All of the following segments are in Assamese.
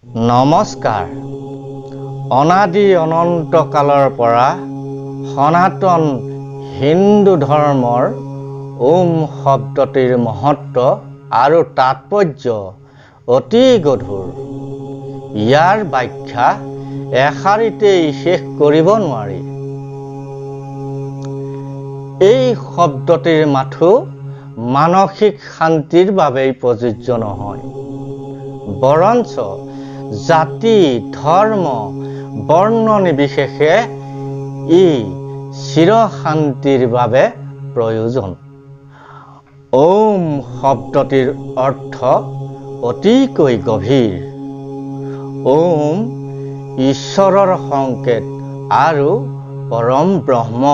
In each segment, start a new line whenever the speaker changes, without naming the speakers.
নমস্কাৰ। অনাদি অনন্ত কালৰ পৰা সনাতন হিন্দু ধৰ্মৰ ওম শব্দটিৰ মহত্ব আৰু তাৎপৰ্য অতি গধুৰ। ইয়াৰ ব্যাখ্যা এষাৰিতেই শেষ কৰিব নোৱাৰি। এই শব্দটিৰ মাথো মানসিক শান্তিৰ বাবেই প্ৰযোজ্য নহয়, বৰঞ্চ জাতি, ধৰ্ম, বৰ্ণ নিৰ্বিশেষে ই চিৰশান্তিৰ বাবে প্ৰয়োজন। ওম শব্দটিৰ অৰ্থ অতিকৈ গভীৰ। ওম ঈশ্বৰৰ সংকেত আৰু পৰম ব্ৰহ্ম।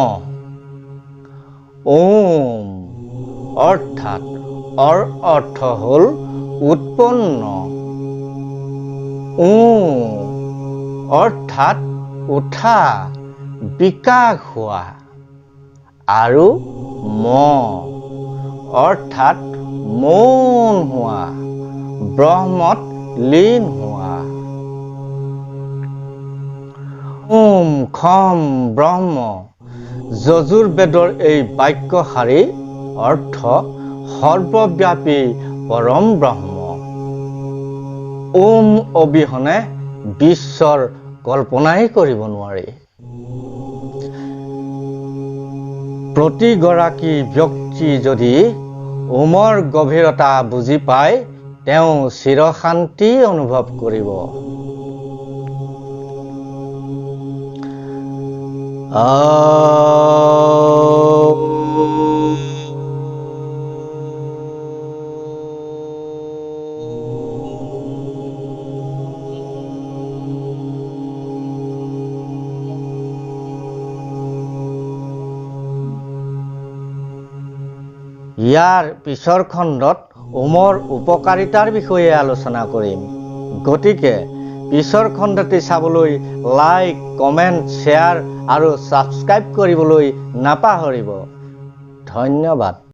ওম অৰ্থাৎ অৰ্থ হ'ল উৎপন্ন। অৰ্থাৎ উঠা, বিকাশ হোৱা, আৰু অৰ্থাৎ মৌন হোৱা, ব্ৰহ্মত লীন হোৱা। ওম খম ব্ৰহ্ম যজুৰ্বেদৰ এই বাক্যশাৰীৰ অৰ্থ সৰ্বব্যাপী পৰম ব্ৰহ্ম। ওম অবিহনে বিশ্বৰ কল্পনাই কৰিব নোৱাৰি। প্ৰতিগৰাকী ব্যক্তি যদি ওমৰ গভীৰতা বুজি পায়, তেওঁ চিৰশান্তি অনুভৱ কৰিব। ইয়াৰ পিছৰ খণ্ডত ওমৰ উপকাৰিতাৰ বিষয়ে আলোচনা কৰিম। গতিকে পিছৰ খণ্ডটি চাবলৈ লাইক, কমেণ্ট, শ্বেয়াৰ আৰু ছাবস্ক্ৰাইব কৰিবলৈ নাপাহৰিব। ধন্যবাদ।